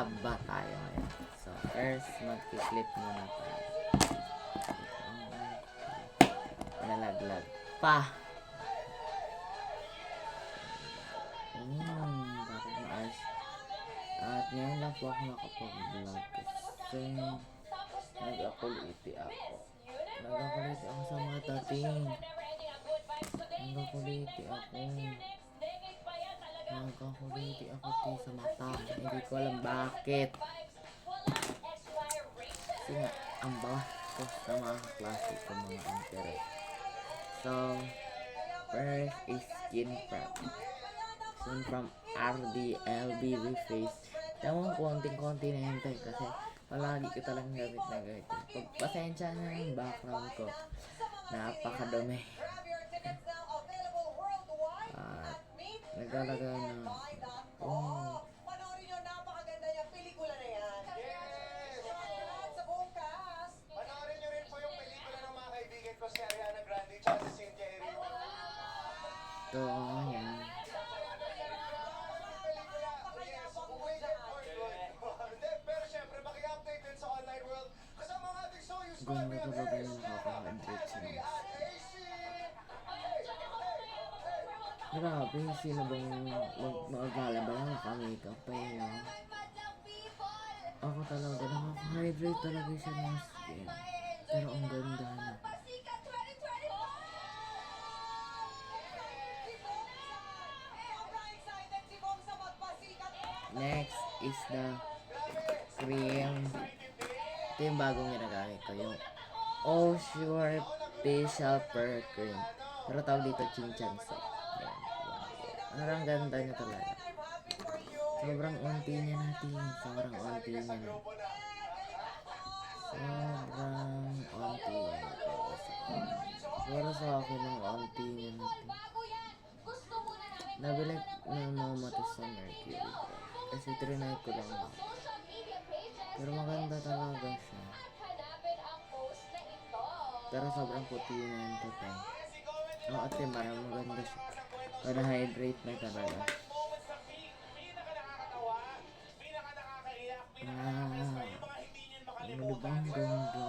Maglalaba tayo ngayon. So, first, mag-clip muna tayo. Nalaglag pa. Bakit maayos? At ngayon lang po ako nakapag-vlog kasi nag-akuliti ako. Nag-akuliti ako sa mga dating. Nag-akuliti ako. Nagkakuliti ako sa mata. Hindi ko alam bakit. Kasi nga, ang bawas ko sa mga klase ko mga interest. So, first is skin prep. Skin from RDLB Reface. Tama ko, konting-konti na yun tayo kasi palagi ko talagang gamit na gamit. Pagpasensya na yung background ko. Napakadumi. At naglalagay na panoorin nyo, napakaganda niyang pelikula na yan. Yes! Sa buong cast. Panoorin nyo rin po yung pelikula ng mga kaibigan ko si Ariana Grande at si Cynthia Erivo. ito, yan. Pero syempre, maki-update din sa online world. Kasama ang ating Soyuz Ganda talaga yung nakaka-hydrate siya. Grabe, sino bang maglalaba lang naka-makeup pa yun, no? Ako talaga, nakaka-hydrate talaga siya ng skin. Pero ang ganda na. Next is the cream. Ito yung bagong ginagamit ko, yung Osure Facial Pearl Cream. Pero tawag dito Chinchan Soap. Ang ganda niya talaga. Sobrang unti niya natin. Sobrang unti niya na. Sobrang unti niya na. Pero sa akin ang unti niya natin. Nabili ng mama to sa Mercury. Kasi trinay ko lang. Pero maganda talaga siya. Pero sobrang puti na yung tatay. Oo, ate, parang maganda siya. Para hydrate na talaga. Ano ba ang ganda?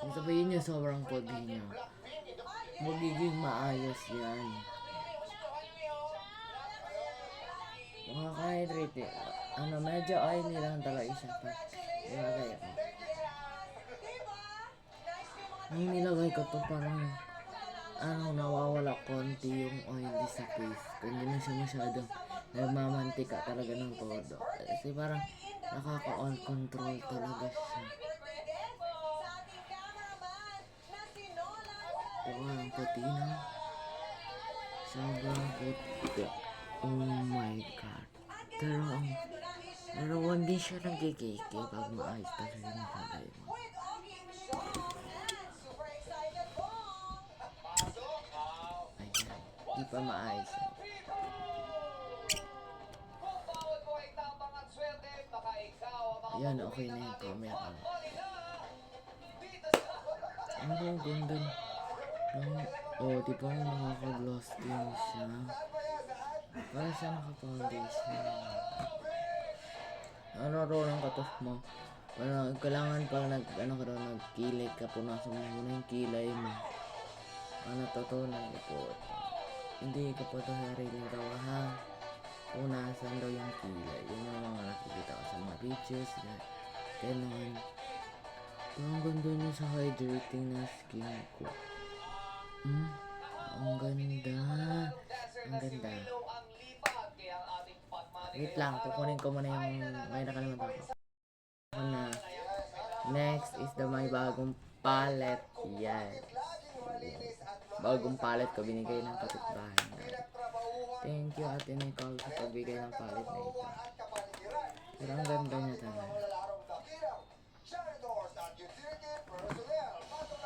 Ang sabihin niya sobrang puti niya. Magiging maayos yan. Makaka-hydrate eh. Ano, medyo oily lang talaga siya. Ilagay ako. Nung nilagay ko to parang nawawala konti yung oily sa face. Kung hindi na siya masyado nagmamantika talaga ng todo. Kasi parang nakaka-on control talaga siya. Ito nga, ang puti na. Sobrang puti. Oh my god. Pero hindi siya nagkikiki pag maayos talaga yung sabay mo. Ayan. Di pa maayos. Ayan, okay na yung camera. Ang ganda. Oh, di ba nakaka-gloss din siya? Para siya naka-foundation. Naroon ka to mo. Parang kailangan pala nagkilay ka, punasan mo muna yung kilay mo. Natutunan ito. Hindi ka pa ito sariling tawa, ha? Punasan daw yung kilay. Yun yung mga nakikita ko sa mga pictures. Kailangan. Ang ganda niya sa hydrating na skin ko. Ang ganda. Ang ganda. Wait lang, kukunin ko muna yung may nakalimutan ko. Next is may bagong palette. Yes. Bagong palette ko binigay ng kapitbahay na. Thank you Ate Nicole sa pagbigay ng palette na ito. Pero ang ganda niya talaga.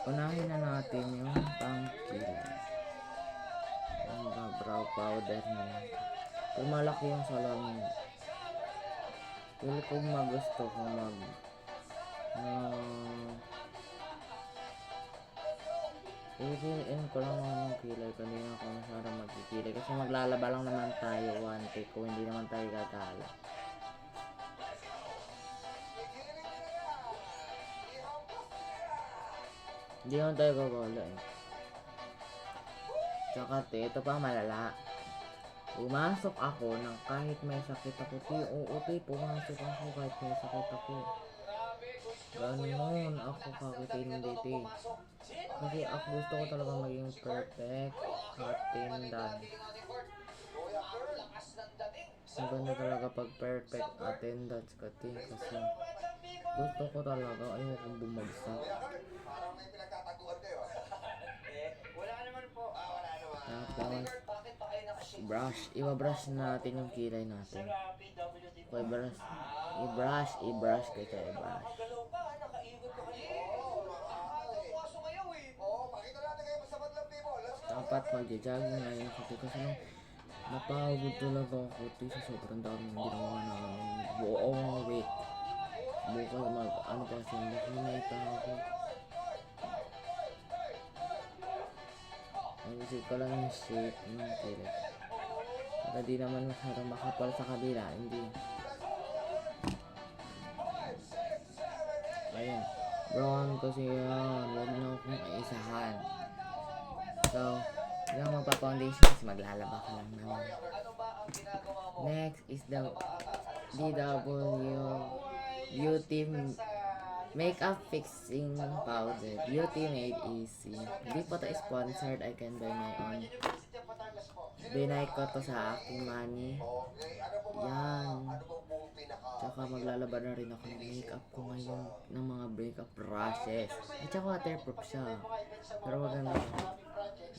Unahin na natin yung pang-kilay. Ang brow powder na lang. Kung malaki yung salamin, kung magusto kong Pipiliin ko lang ang kilay. Kanina ako masyadong magkikilay. Kasi maglalaba lang naman tayo. One take kung hindi naman tayo gagala. Igiling nyo na yan! Ihampas nyo na yan! Hindi naman tayo gagala eh. Tsaka ito pa malala. Pumasok ako ng kahit may sakit ako. Pumasok ako kahit may sakit ako. Ganon ako kakitindi ti. Kasi ako gusto ko talaga maging perfect attendant. Kuya Kurt! Maganda talaga pag perfect attendance ka ti. Kasi gusto ko talaga ayokong bumagsak. Kuya Kurt! Parang may pinagtataguan kayo ah. Wala naman po. Wala naman. Tapos Bakit pa kayo nakashake? brush. Iba-brush natin yung kilay natin. PWD po. Okay, brush. I-brush kita i-brush. Galaw pa, nakaikot ka kanina. Oo, makakal eh. Puwaso ngayon eh. Oo, pakita natin kayo sa Madlang People. Let's go! Dapat mag-jogging ngayon kasi nung napagod talaga ako ti sa sobrang daming ginawa namin buong week. Bukas ano pa kasi nakinita ako. Ang isip ko lang yung shape ng kilay. Para di naman masyadong makapal sa kabila, hindi. Ayun, brown kasi yan, huwag na akong isahan. So, hindi ako magpa-foundation kasi maglalaba ka lang naman. Ano ba ang ginagawa mo? Next is the DW Beauty Makeup Fixing Powder. Beauty Made Easy. Hindi po ito sponsored. I can buy my own. University of Batangas po. Binay ko to sa aking money. Okay, ano po ba? Yan. Ano po pong pinaka... Tsaka maglalaba na rin ako ng makeup ko ngayon ng mga makeup brushes. At saka waterproof siya. Pero maganda.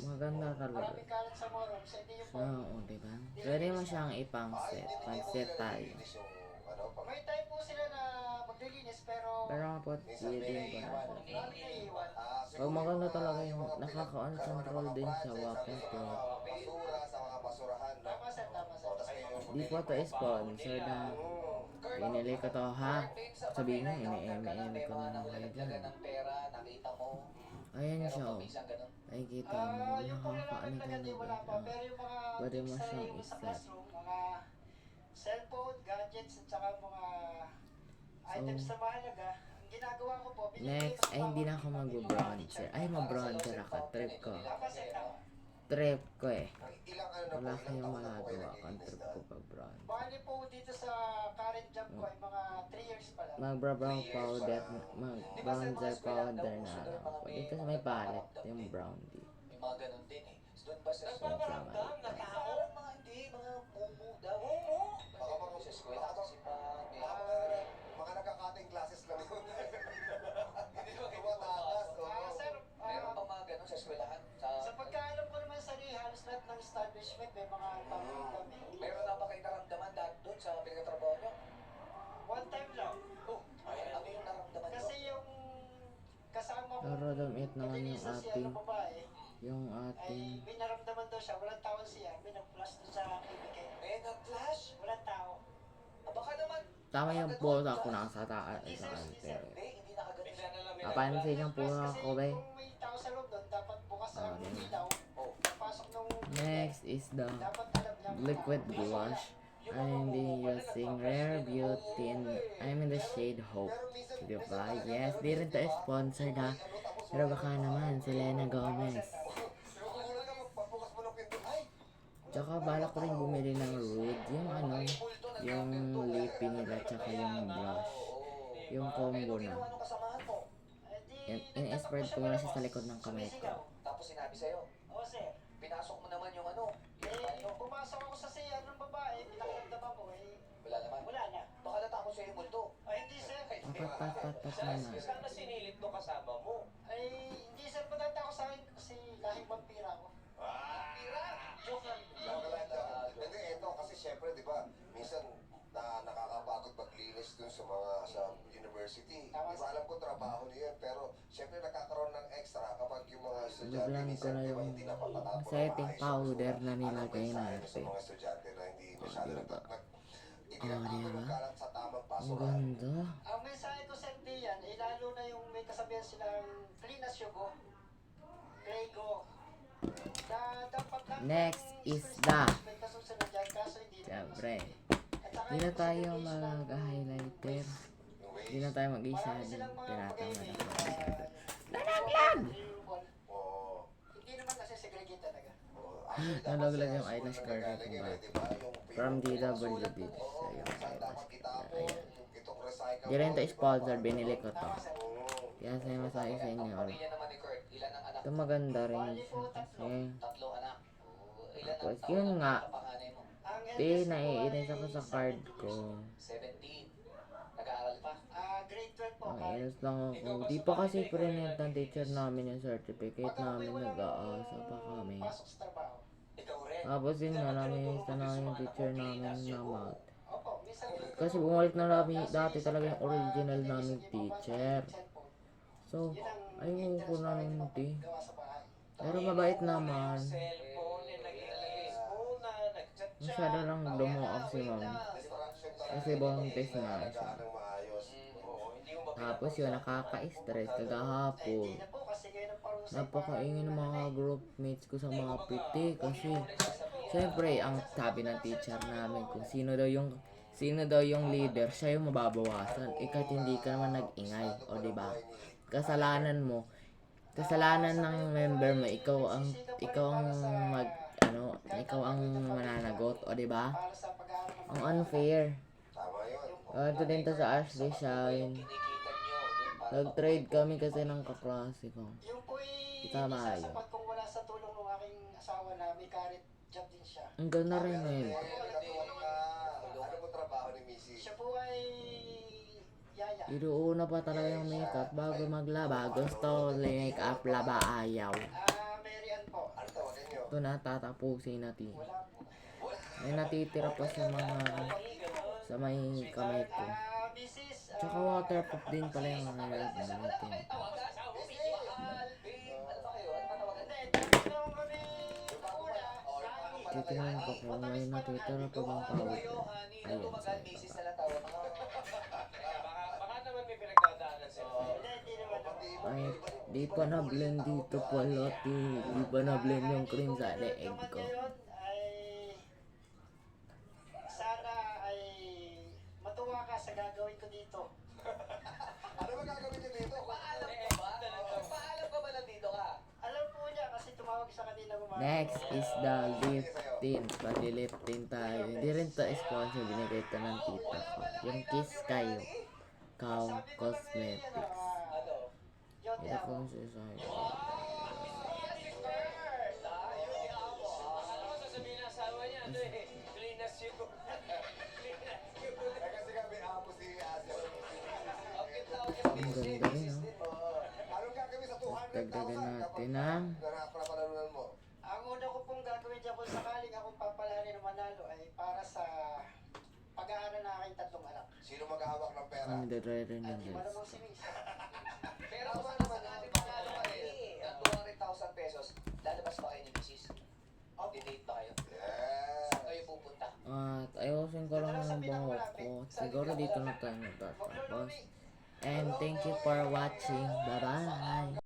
Maganda talaga. Maraming kalat sa mo room. Sa hindi yung So, diba? Pwede mo siyang ipang-set. Pang-set tayo. Ano, pag... may time po sila na maglilinis pero Pero nga po, feeling ko na siya. marami naiiwan. Pag maganda talaga yung nakaka-control din siya waterproof. Basura sa mga basurahan. No? Tama sir, tama sir. O, tas kayo- Di po ito sponsor na pinili ko to ha. Sabihin nyo, ini-eme ko na lang kayo dyan. ng pera, nakita mo. Ayan siya oh. Isang ganun. Ay kita mo, Yung pong nakakaano ka nakalagay na wala pa, ba? pero yung mga Pwede mo sa siyang sa iset. classroom, mga cellphone, gadgets, at saka mga items na mahalaga, ang ginagawa ko po, binibigay Next, ko sa ay hindi na ako mga mag-bronzer. Ay, mag-bronzer ako. Trip ko. Tama sir, tama. Trip ko eh. Ilang ano na Wala po, ilang kayong taon na po kayo magagawa kung naglilinis trip na? ko pag-bronzer. Bali po dito sa current job ko ay mga 3 years pa lang. Mag-brown powder, mag-bronzer powder na lang ako. Dito sa may palette, yung brown di. May mga ganun din eh. So, doon ba sa Nagpaparamdam na tao? Mga hindi, mga mumu daw. Mumu? Baka mga Sa eskwela kasi pa, may mga nagka-cutting classes lang yun. Hindi ko Tumatakas, oo. sir, Meron pa mga ganun sa eskwelahan? sa pagkaalam ko naman sa halos lahat ng establishment may mga pakiramdam eh. Meron na ba kayo naramdaman dahil doon sa pinagtatrabaho nyo? One time lang. Ano yung naramdaman nyo? Kasi yung kasama ko, Pero damit naman yung nililisan siya ating, ng babae, yung ay ating, may naramdaman daw siya, walang tao siya, may nag-flash doon sa kaibigan. May nag-flash? Walang tao. Baka naman. tama yung pose ako nasa taas Hindi sa sir, kante. Hindi nakaganon. Napansin yung pose Kasi ako ba? kung may tao sa loob doon, dapat bukas ang Ah, ilaw. Pasok nung Next is the dapat alam niya. liquid blush. I'm using Rare Beauty and I'm in the shade Hope. Diba? Yes, di rin to sponsored ha. Pero baka naman, Selena Gomez. Magugulat ka, pagbukas mo ng pinto, ay! Tsaka balak ko rin bumili ng Rude. Yung ano, yung lippy nila tsaka yung blush. Yung combo na. Anong kasamahan mo? In-spread ko na siya sa likod ng kamay ko. Tapos sinabi sa'yo, Oo sir. pinasok mo naman yung ano. Eh, pumasok ako sa siya ng babae, pinakiramdaman ko eh, Wala naman. wala na. Baka natakot sa'yo yung multo. Ay, hindi sir. Pat naman. Sana sinilip mo kasama mo. Ay, hindi sir patata ko sa akin kasi lahing vampira ko. Joke lang. Hindi, ito kasi syempre, di ba, minsan nakakapagod maglinis dun sa mga sa university. Di ba, alam ko trabaho niya, pero syempre nakakaroon ng extra kapag yung mga estudyante Nablan ko minsan, na di ba, yung hindi napapatapon ng setting maayos. powder na Ano, nilagay mensahe mo sa natin. mga estudyante na hindi masyado diba? itinatapon diba? ng kalat sa tamang Ang basurahan. ganda. Ang mensahe ko sir diyan, eh lalo na yung may kasabihan silang clean as you go. Grego. Dapat lang Next may is first the- announcement na susunod dyan, kaso hindi naman Siyempre. susunod. At saka Hindi na yung tayo presentation ng mag-highlighter. quiz. Hindi na tayo mag-isa. Marami silang mga Tinatamad mag-email. ako. Nalaglag! Oo. Hindi naman kasi segregate talaga. Nalaglag yung eyelash card ko ba? From DWD. Oo, Sa yung saan dapat eyelash. itapon? Ayan. Itong recycle Di rin mo, to di ba? sponsor. Binili ko to. Tama sir. Kaya sa'yo masahe sa inyo. Ang pamilya naman ni Kurt, ilan ang anak? Ito maganda rin Bali po, siya. tatlo. Kasi Tatlo anak. Ilan ang Tapos taon yun ang nga. panganay mo? Ang Di, eldest ko naiinis ay ako sa card 17 ko. years old. 17. Nag-aaral pa. Grade 12 po. Naiinis lang ako. Di pa kasi print ng teacher namin yung certificate namin. Nag-aasa pa kami. Pasok sa trabaho. Ikaw rin. Tapos yun nga, namimiss na namin yung teacher namin na math. Opo, minsan din. Kasi bumalik na namin dati talaga yung original namin teacher. So, ayoko na nung di. Gawa sa bahay. Pero mabait naman. Cellphone, nag-ialagay school na, nag-chat-chat. Masyado lang lumuak si ma'am. Distraction talaga. Kasi buntis na siya. Alagaan ng maayos. Oo. Hindi mo ba Tapos yun, nakaka-stress kagahapon. Hindi na po kasi ngayon ang parusa. Napakaingin ng mga groupmates ko sa mga PT kasi syempre ang sabi ng teacher namin kung sino daw yung leader, siya yung mababawasan. Kahit hindi ka naman nag-ingay, o di ba? Kasalanan mo. Kasalanan ng member mo, ikaw ang ikaw ang mananagot, o di ba? Para sa pag-aaral ng Ang unfair. Tama yun. Ito din to sa Ashley Shine. kinikita nyo? Doon para Nag-trade kami kasi ng kaklase ko. Yung po ay Tama isa yun. sapat kung wala sa tulong ng aking asawa na may current job din siya. Ang ganda rin eh. Natuwa ka. Ano po trabaho ni Missy? Siya po ay yaya. Inuuna pa talaga yung makeup bago maglaba. Gusto make-up laba ayaw. Mary Ann po. Ano tawagan nyo? Ito na tatapusin natin. Wala po. May natitira pa sa may kamay ko. Mrs. Tsaka waterproof din pala yung mga natin. tawagan. Babe, ano ba kayo? Ano ba tawagan? Hindi, dahil nung kami una, Titingnan ko kung may natitira pa bang pawit. Kayo, honey. Ayan, Ano ba sorry. misis na lang tawag mo? Baka naman may pinagdadaanan sila. hindi naman ako. Ay, di pa na-blend dito pala. Di pa na-blend yung cream sa leeg Naman ko. ngayon ay sana ay matuwa ka sa gagawin ko dito. Ano ba gagawin niyo dito? Paalam ka ba? Paalam ka ba nandito ka? Alam po niya kasi tumawag sa kanila umaga. Next is the lip tint. Pati-lip tint tayo. Hindi rin to sponsor. Binigay to ng tita ko. Yung Kiss kayo. Cow Cosmetics. Ano? Yote Ito ako. kung sasaya. Akala ko sasabihin ng asawa niya, ano eh, clean as you go. Clean as you go. Eh kasi kami amo si Asia. Ang ganda rin oh. Anong gagawin sa 200,000? Dagdagan natin ng Napapalarunan mo. Ang una ko pong gagawin dyan kung sakaling akong papalarin ng manalo ay para sa pag-aaral na aking tatlong anak. Sino maghahawak ng pera? ang dry rin At yung di ba guys. namang si Miss? Pero kung sakali panalo ka eh, ang 200,000 pesos, lalabas ba kayo ni misis? Didate ba kayo? Yes. Saan kayo pupunta? At ayusin ko lang ang buhok ko. Siguro dito na tayo magtatapos. And thank you for watching. Bye-bye.